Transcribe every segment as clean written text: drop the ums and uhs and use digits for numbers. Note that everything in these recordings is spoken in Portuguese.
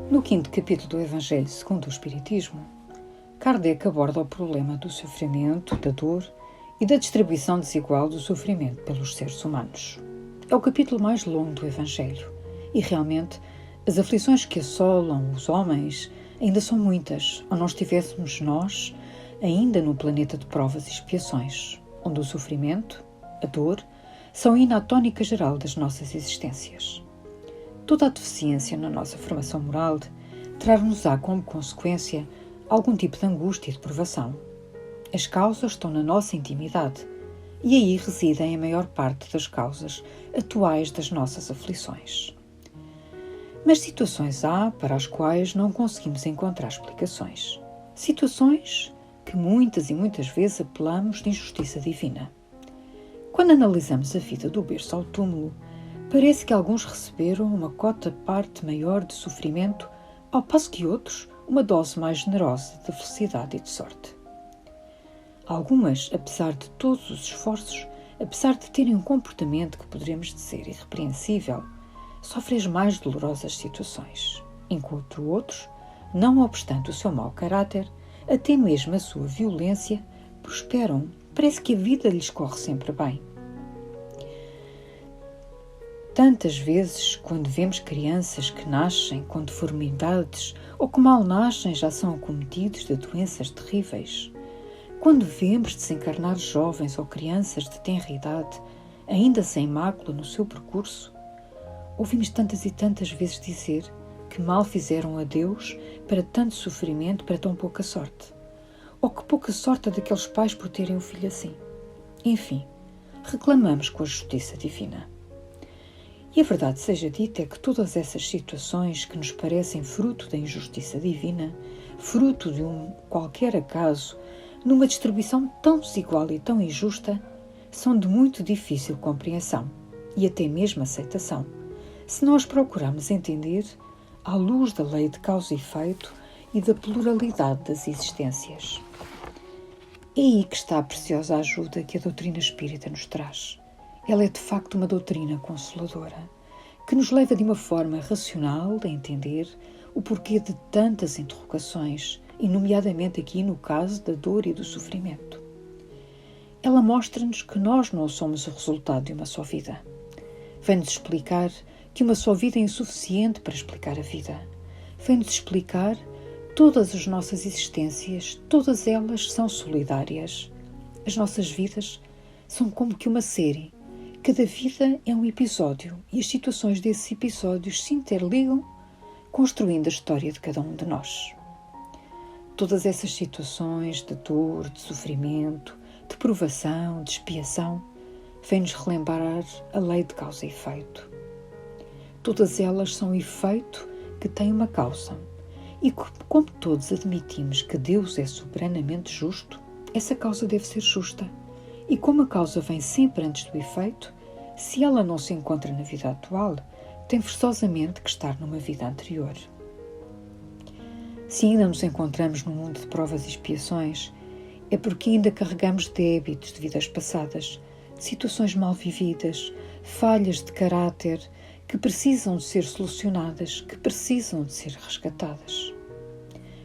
No quinto capítulo do Evangelho segundo o Espiritismo, Kardec aborda o problema do sofrimento, da dor e da distribuição desigual do sofrimento pelos seres humanos. É o capítulo mais longo do Evangelho e, realmente, as aflições que assolam os homens ainda são muitas, ou não estivéssemos nós ainda no planeta de provas e expiações, onde o sofrimento, a dor, são ainda a tónica geral das nossas existências. Toda a deficiência na nossa formação moral trar-nos-á como consequência algum tipo de angústia e de provação. As causas estão na nossa intimidade e aí residem a maior parte das causas atuais das nossas aflições. Mas situações há para as quais não conseguimos encontrar explicações. Situações que muitas e muitas vezes apelamos de injustiça divina. Quando analisamos a vida do berço ao túmulo, parece que alguns receberam uma cota-parte maior de sofrimento, ao passo que outros uma dose mais generosa de felicidade e de sorte. Algumas, apesar de todos os esforços, apesar de terem um comportamento que poderemos dizer irrepreensível, sofrem as mais dolorosas situações, enquanto outros, não obstante o seu mau caráter, até mesmo a sua violência, prosperam, parece que a vida lhes corre sempre bem. Tantas vezes, quando vemos crianças que nascem com deformidades ou que mal nascem já são acometidos de doenças terríveis, quando vemos desencarnar jovens ou crianças de tenra idade, ainda sem mácula no seu percurso, ouvimos tantas e tantas vezes dizer que mal fizeram a Deus para tanto sofrimento, para tão pouca sorte. Ou que pouca sorte a daqueles pais por terem um filho assim. Enfim, reclamamos com a justiça divina. E a verdade seja dita é que todas essas situações que nos parecem fruto da injustiça divina, fruto de um qualquer acaso, numa distribuição tão desigual e tão injusta, são de muito difícil compreensão e até mesmo aceitação, se nós procurarmos entender à luz da lei de causa e efeito e da pluralidade das existências. É aí que está a preciosa ajuda que a doutrina espírita nos traz. Ela é de facto uma doutrina consoladora, que nos leva de uma forma racional a entender o porquê de tantas interrogações, e nomeadamente aqui no caso da dor e do sofrimento. Ela mostra-nos que nós não somos o resultado de uma só vida. Vem-nos explicar que uma só vida é insuficiente para explicar a vida. Vem-nos explicar todas as nossas existências, todas elas são solidárias. As nossas vidas são como que uma série. Cada vida é um episódio e as situações desses episódios se interligam, construindo a história de cada um de nós. Todas essas situações de dor, de sofrimento, de provação, de expiação, vêm-nos relembrar a lei de causa e efeito. Todas elas são efeito que tem uma causa. E como todos admitimos que Deus é soberanamente justo, essa causa deve ser justa. E como a causa vem sempre antes do efeito, se ela não se encontra na vida atual, tem forçosamente que estar numa vida anterior. Se ainda nos encontramos num mundo de provas e expiações, é porque ainda carregamos débitos de vidas passadas, situações mal vividas, falhas de caráter que precisam de ser solucionadas, que precisam de ser resgatadas.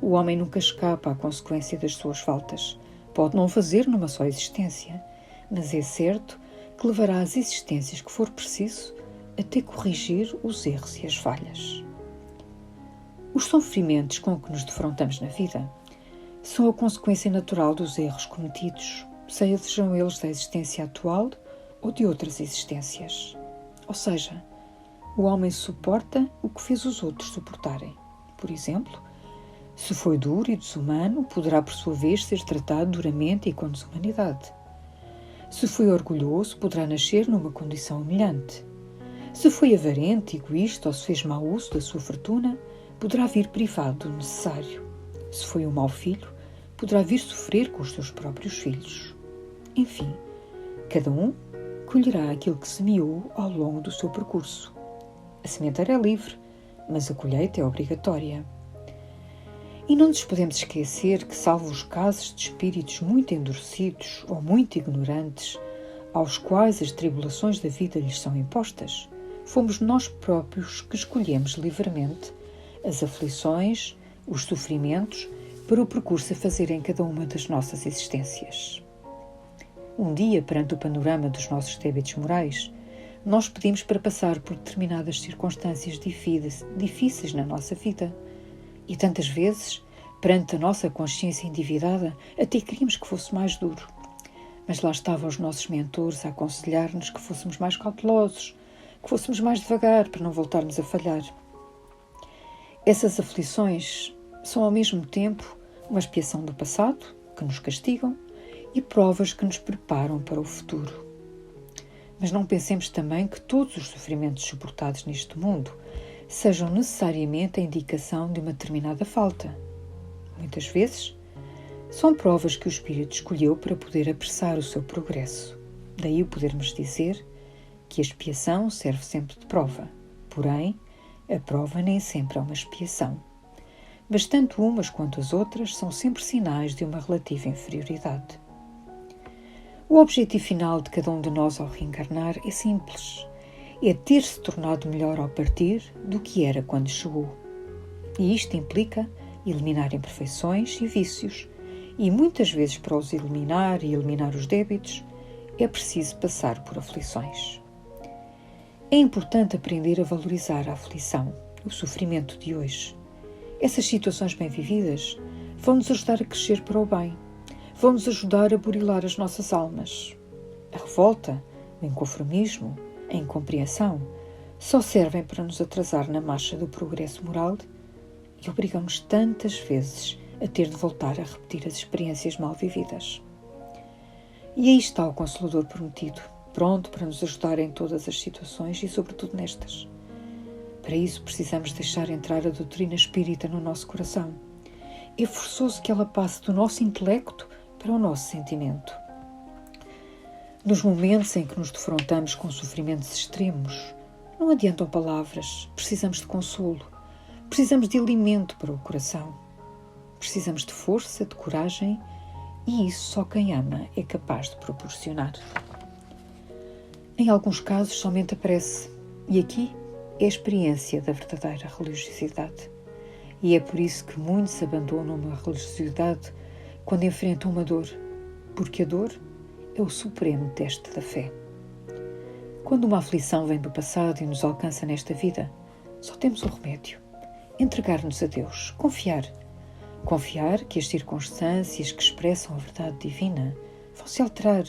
O homem nunca escapa à consequência das suas faltas. Pode não fazer numa só existência, mas é certo que levará as existências que for preciso até corrigir os erros e as falhas. Os sofrimentos com que nos defrontamos na vida são a consequência natural dos erros cometidos, sejam eles da existência atual ou de outras existências. Ou seja, o homem suporta o que fez os outros suportarem. Por exemplo, se foi duro e desumano, poderá por sua vez ser tratado duramente e com desumanidade. Se foi orgulhoso, poderá nascer numa condição humilhante. Se foi avarente, egoísta ou se fez mau uso da sua fortuna, poderá vir privado do necessário. Se foi um mau filho, poderá vir sofrer com os seus próprios filhos. Enfim, cada um colherá aquilo que semeou ao longo do seu percurso. A sementeira é livre, mas a colheita é obrigatória. E não nos podemos esquecer que, salvo os casos de espíritos muito endurecidos ou muito ignorantes, aos quais as tribulações da vida lhes são impostas, fomos nós próprios que escolhemos livremente as aflições, os sofrimentos, para o percurso a fazer em cada uma das nossas existências. Um dia, perante o panorama dos nossos débitos morais, nós pedimos para passar por determinadas circunstâncias difíceis na nossa vida. E tantas vezes, perante a nossa consciência endividada, até queríamos que fosse mais duro. Mas lá estavam os nossos mentores a aconselhar-nos que fôssemos mais cautelosos, que fôssemos mais devagar para não voltarmos a falhar. Essas aflições são ao mesmo tempo uma expiação do passado, que nos castigam, e provas que nos preparam para o futuro. Mas não pensemos também que todos os sofrimentos suportados neste mundo sejam necessariamente a indicação de uma determinada falta. Muitas vezes, são provas que o Espírito escolheu para poder apressar o seu progresso. Daí o podermos dizer que a expiação serve sempre de prova. Porém, a prova nem sempre é uma expiação. Mas tanto umas quanto as outras são sempre sinais de uma relativa inferioridade. O objetivo final de cada um de nós ao reencarnar é simples. É ter-se tornado melhor ao partir do que era quando chegou. E isto implica eliminar imperfeições e vícios. E muitas vezes, para os eliminar e eliminar os débitos, é preciso passar por aflições. É importante aprender a valorizar a aflição, o sofrimento de hoje. Essas situações bem vividas vão-nos ajudar a crescer para o bem. Vão-nos ajudar a burilar as nossas almas. A revolta, o inconformismo, a incompreensão só servem para nos atrasar na marcha do progresso moral e obrigam-nos tantas vezes a ter de voltar a repetir as experiências mal vividas. E aí está o Consolador prometido, pronto para nos ajudar em todas as situações e sobretudo nestas. Para isso precisamos deixar entrar a doutrina espírita no nosso coração. É forçoso que ela passe do nosso intelecto para o nosso sentimento. Nos momentos em que nos defrontamos com sofrimentos extremos, não adiantam palavras, precisamos de consolo, precisamos de alimento para o coração, precisamos de força, de coragem, e isso só quem ama é capaz de proporcionar. Em alguns casos somente aparece, e aqui é a experiência da verdadeira religiosidade. E é por isso que muitos abandonam a religiosidade quando enfrentam uma dor, porque a dor é o supremo teste da fé. Quando uma aflição vem do passado e nos alcança nesta vida, só temos um remédio: entregar-nos a Deus, confiar. Confiar que as circunstâncias que expressam a verdade divina vão se alterar,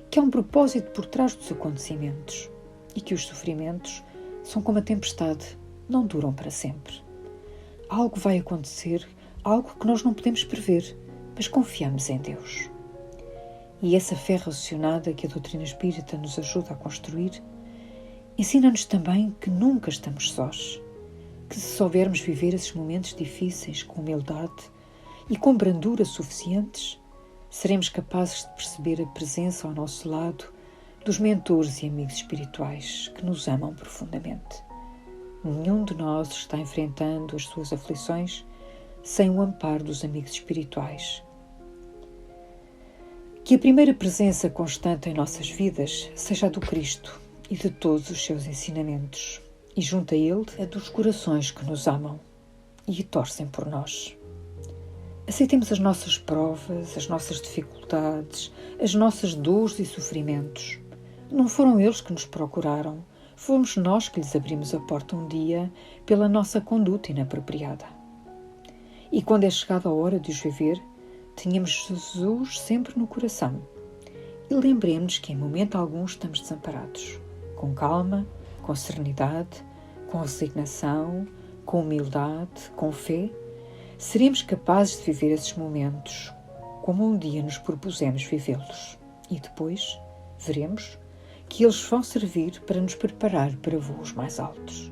que há um propósito por trás dos acontecimentos e que os sofrimentos são como a tempestade, não duram para sempre. Algo vai acontecer, algo que nós não podemos prever, mas confiamos em Deus. E essa fé raciocinada que a doutrina espírita nos ajuda a construir ensina-nos também que nunca estamos sós, que se soubermos viver esses momentos difíceis com humildade e com brandura suficientes, seremos capazes de perceber a presença ao nosso lado dos mentores e amigos espirituais que nos amam profundamente. Nenhum de nós está enfrentando as suas aflições sem o amparo dos amigos espirituais. Que a primeira presença constante em nossas vidas seja a do Cristo e de todos os seus ensinamentos, e junto a Ele a dos corações que nos amam e torcem por nós. Aceitemos as nossas provas, as nossas dificuldades, as nossas dores e sofrimentos. Não foram eles que nos procuraram, fomos nós que lhes abrimos a porta um dia pela nossa conduta inapropriada. E quando é chegada a hora de os viver, tenhamos Jesus sempre no coração. E lembremos que em momento algum estamos desamparados. Com calma, com serenidade, com resignação, com humildade, com fé, seremos capazes de viver esses momentos como um dia nos propusemos vivê-los. E depois veremos que eles vão servir para nos preparar para voos mais altos.